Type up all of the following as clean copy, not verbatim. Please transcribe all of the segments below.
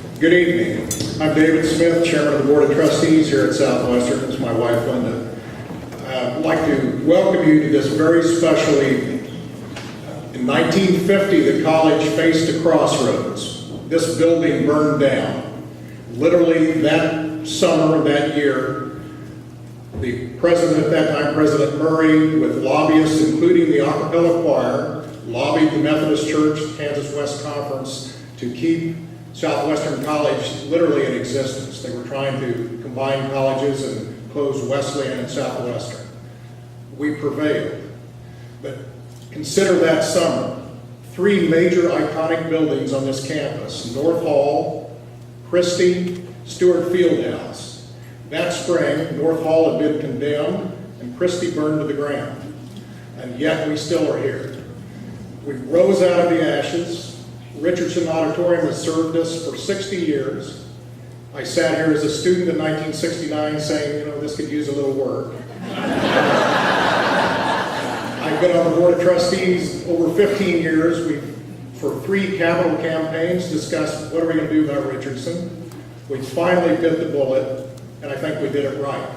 Good evening. I'm David Smith, Chairman of the Board of Trustees here at Southwestern. This is my wife, Linda. I'd like to welcome you to this very special evening. In 1950, the college faced a crossroads. This building burned down. Literally that summer, that year, the president at that time, President Murray, with lobbyists, including the a cappella choir, lobbied the Methodist Church, Kansas West Conference, to keep Southwestern College literally in existence. They were trying to combine colleges and close Wesleyan and Southwestern. We prevailed. But consider that summer, three major iconic buildings on this campus: North Hall, Christie, Stewart Fieldhouse. That spring, North Hall had been condemned and Christie burned to the ground. And yet we still are here. We rose out of the ashes. Richardson Auditorium has served us for 60 years. I sat here as a student in 1969 saying, this could use a little work. I've been on the Board of Trustees over 15 years. We've, for 3 capital campaigns, discussed what are we going to do about Richardson. We finally bit the bullet, and I think we did it right.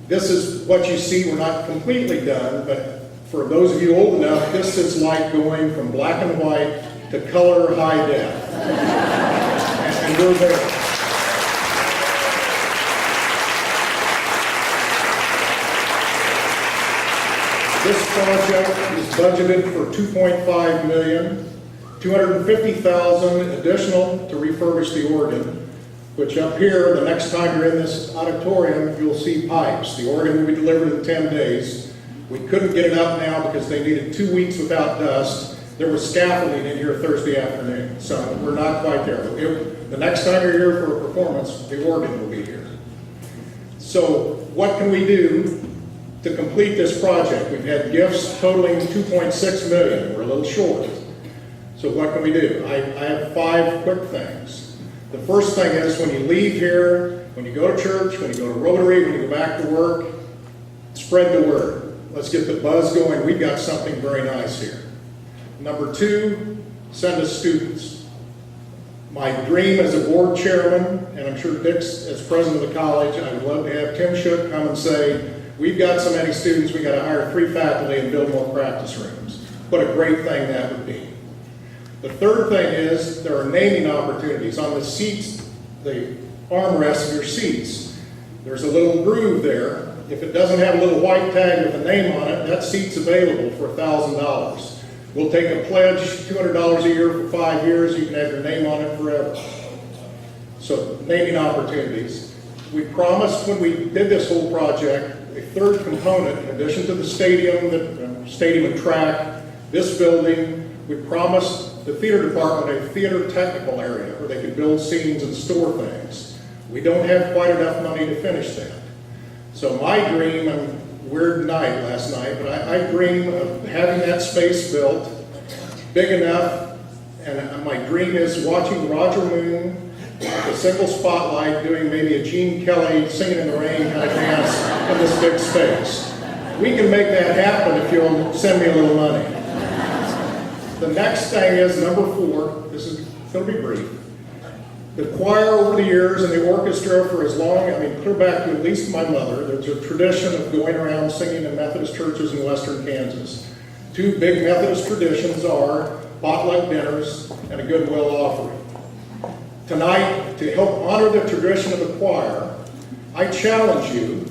This is what you see. We're not completely done, but for those of you old enough, this is like going from black and white to color high def. And we're there. This project is budgeted for $2.5 million, $250,000 additional to refurbish the organ, which up here, the next time you're in this auditorium, you'll see pipes. The organ will be delivered in 10 days. We couldn't get it up now because they needed 2 weeks without dust. There was scaffolding in here Thursday afternoon, so we're not quite there. The next time you're here for a performance, the organ will be here. So what can we do to complete this project? We've had gifts totaling $2.6 million. We're a little short. So what can we do? I have 5 quick things. The first thing is, when you leave here, when you go to church, when you go to Rotary, when you go back to work, spread the word. Let's get the buzz going. We've got something very nice here. Number 2, send us students. My dream as a board chairman, and I'm sure Dick's as president of the college, I would love to have Tim Shook come and say, we've got so many students, we've got to hire 3 faculty and build more practice rooms. What a great thing that would be. The third thing is, there are naming opportunities on the seats, the armrests of your seats. There's a little groove there. If it doesn't have a little white tag with a name on it, that seat's available for $1,000. We'll take a pledge, $200 a year for 5 years. You can have your name on it forever. So, naming opportunities. We promised when we did this whole project, a third component, in addition to the stadium, the stadium and track, this building, we promised the theater department a theater technical area where they could build scenes and store things. We don't have quite enough money to finish that. So my dream, weird night last night, but I dream of having that space built big enough, and my dream is watching Roger Moon with a single spotlight doing maybe a Gene Kelly Singing in the Rain kind of dance in this big space. We can make that happen if you'll send me a little money. The next thing is number 4. This is going to be brief. The choir over the years and the orchestra for as long, clear back to at least my mother, there's a tradition of going around singing in Methodist churches in western Kansas. 2 big Methodist traditions are potluck dinners and a goodwill offering. Tonight, to help honor the tradition of the choir, I challenge you,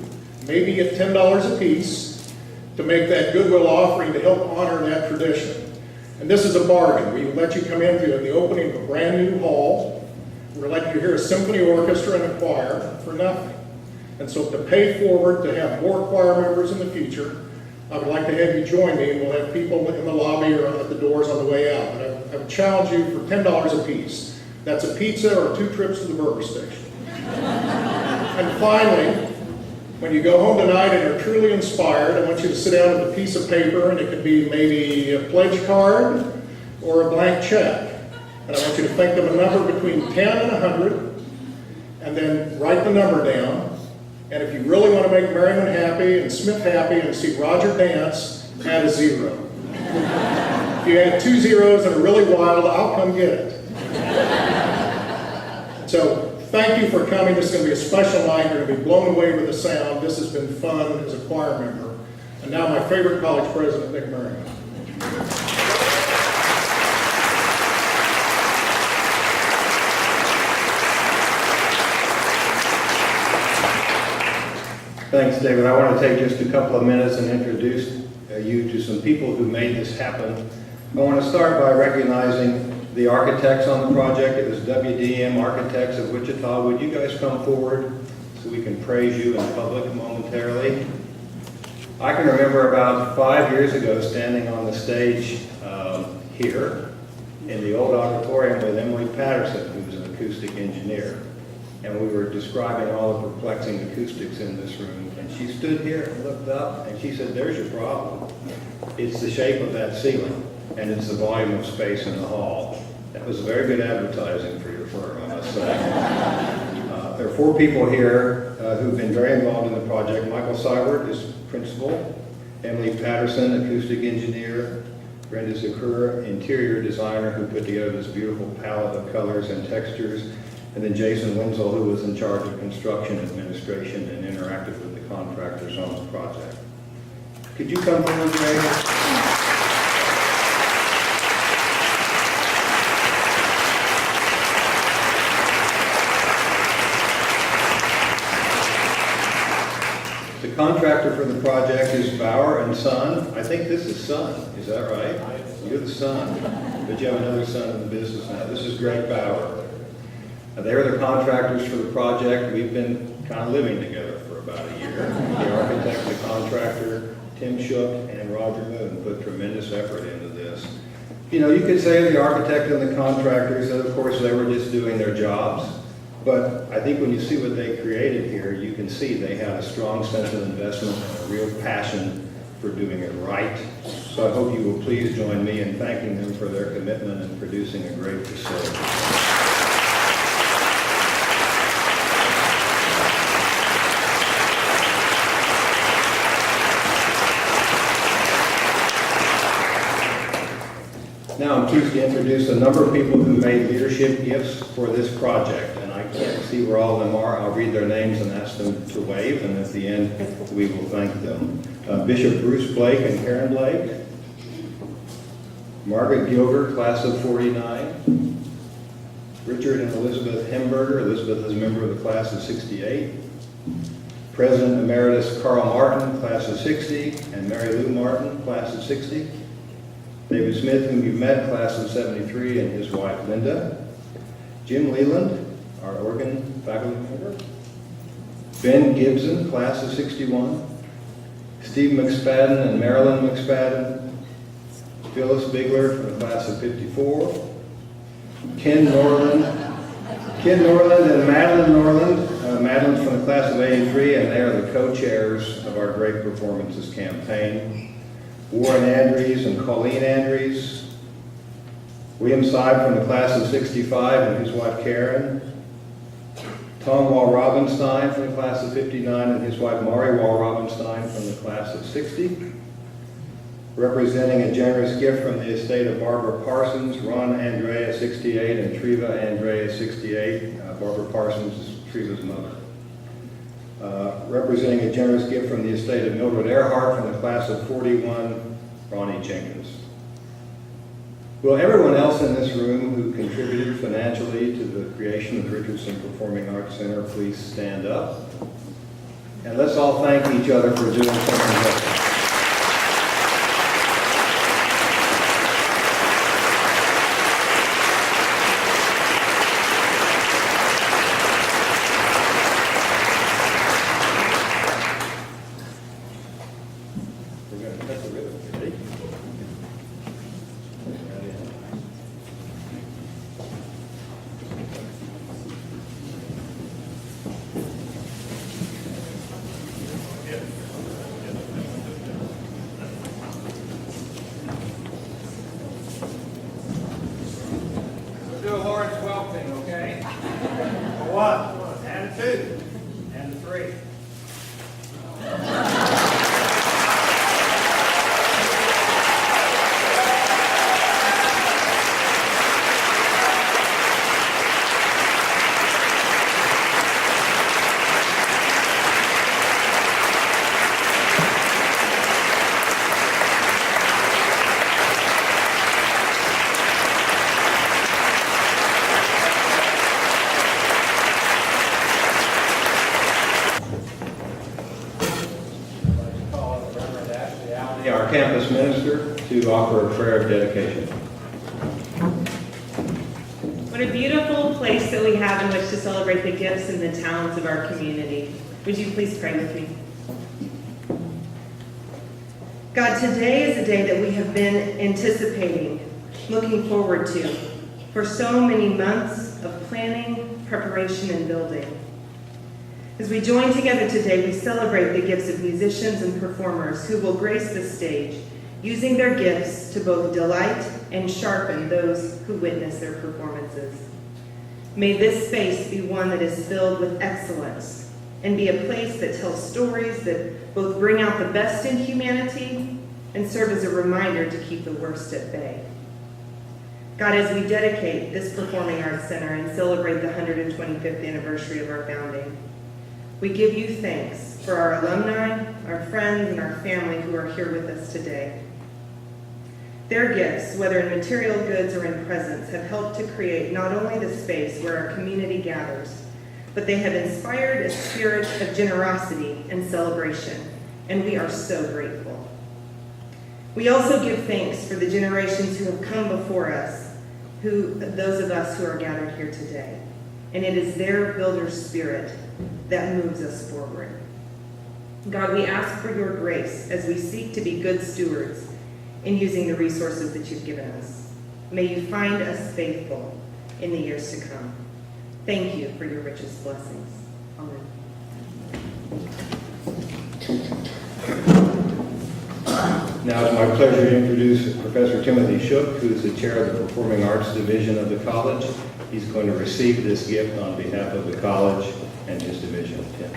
maybe at $10 a piece, to make that goodwill offering to help honor that tradition. And this is a bargain. We let you come into the opening of a brand new hall. We're letting you hear a symphony orchestra and a choir for nothing. And so to pay forward, to have more choir members in the future, I would like to have you join me, and we'll have people in the lobby or at the doors on the way out. But I would challenge you for $10 a piece. That's a pizza or 2 trips to the burger station. And finally, when you go home tonight and you're truly inspired, I want you to sit down with a piece of paper, and it could be maybe a pledge card or a blank check. And I want you to think of a number between 10 and 100, and then write the number down. And if you really want to make Merriman happy and Smith happy and see Roger dance, add a 0. If you add 2 zeros that are really wild, I'll come get it. So thank you for coming. This is going to be a special night. You're going to be blown away with the sound. This has been fun as a choir member. And now my favorite college president, Nick Merriman. Thanks, David. I want to take just a couple of minutes and introduce you to some people who made this happen. I want to start by recognizing the architects on the project. It was WDM Architects of Wichita. Would you guys come forward so we can praise you in public momentarily? I can remember about 5 years ago standing on the stage here in the old auditorium with Emily Patterson, who was an acoustic engineer. And we were describing all the perplexing acoustics in this room. And she stood here and looked up and she said, "There's your problem. It's the shape of that ceiling and it's the volume of space in the hall." That was very good advertising for your firm, I must say. There are 4 people here who've been very involved in the project. Michael Syward is principal, Emily Patterson, acoustic engineer, Brenda Zakura, interior designer, who put together this beautiful palette of colors and textures, and then Jason Wenzel, who was in charge of construction administration and interacted with the contractors on the project. Could you come forward, Ray? The contractor for the project is Bauer and Son. I think this is Son, is that right? You're the son, but you have another son in the business now. This is Greg Bauer. They're the contractors for the project. We've been kind of living together for about a year. The architect, the contractor, Tim Shook, and Roger Moon put tremendous effort into this. You know, you could say of the architect and the contractors that, of course, they were just doing their jobs. But I think when you see what they created here, you can see they had a strong sense of investment and a real passion for doing it right. So I hope you will please join me in thanking them for their commitment in producing a great facility. Now I'm pleased to introduce a number of people who made leadership gifts for this project, and I can't see where all of them are. I'll read their names and ask them to wave, and at the end we will thank them. Bishop Bruce Blake and Karen Blake, Margaret Gilbert, class of 49, Richard and Elizabeth Hemberger. Elizabeth is a member of the class of 68, President Emeritus Carl Martin, class of 60, and Mary Lou Martin, class of 60. David Smith, whom you've met, class of 73, and his wife, Linda. Jim Leland, our organ faculty member. Ben Gibson, class of 61. Steve McSpadden and Marilyn McSpadden. Phyllis Bigler from the class of 54. Ken Norland and Madeline Norland. Madeline's from the class of 83, and they are the co-chairs of our Great Performances campaign. Warren Andrews and Colleen Andrews, William Seib from the class of 65 and his wife Karen, Tom Wall Robinstein from the class of 59 and his wife Mari Wall Robinstein from the class of 60, representing a generous gift from the estate of Barbara Parsons, Ron Andrea 68 and Treva Andrea 68. Barbara Parsons is Treva's mother. Representing a generous gift from the estate of Mildred Earhart from the class of 41, Ronnie Jenkins. Will everyone else in this room who contributed financially to the creation of the Richardson Performing Arts Center please stand up? And let's all thank each other for doing something different. to offer a prayer of dedication. What a beautiful place that we have in which to celebrate the gifts and the talents of our community. Would you please pray with me? God, today is a day that we have been anticipating, looking forward to, for so many months of planning, preparation, and building. As we join together today, we celebrate the gifts of musicians and performers who will grace the stage, using their gifts to both delight and sharpen those who witness their performances. May this space be one that is filled with excellence and be a place that tells stories that both bring out the best in humanity and serve as a reminder to keep the worst at bay. God, as we dedicate this Performing Arts Center and celebrate the 125th anniversary of our founding, we give you thanks for our alumni, our friends, and our family who are here with us today. Their gifts, whether in material goods or in presence, have helped to create not only the space where our community gathers, but they have inspired a spirit of generosity and celebration, and we are so grateful. We also give thanks for the generations who have come before us, those of us who are gathered here today, and it is their builder spirit that moves us forward. God, we ask for your grace as we seek to be good stewards in using the resources that you've given us. May you find us faithful in the years to come. Thank you for your richest blessings. Amen. Now it's my pleasure to introduce Professor Timothy Shook, who is the chair of the Performing Arts Division of the college. He's going to receive this gift on behalf of the college and his division. Tim.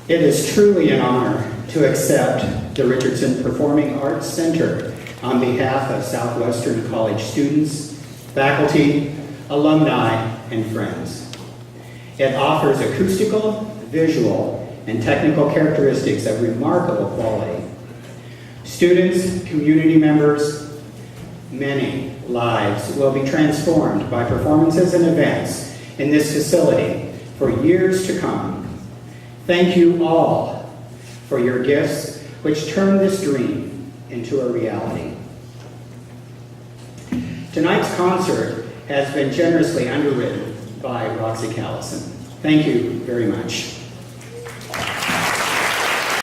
It is truly an honor to accept the Richardson Performing Arts Center on behalf of Southwestern College students, faculty, alumni, and friends. It offers acoustical, visual, and technical characteristics of remarkable quality. Students, community members, many lives will be transformed by performances and events in this facility for years to come. Thank you all for your gifts, which turn this dream into a reality. Tonight's concert has been generously underwritten by Roxy Callison. Thank you very much.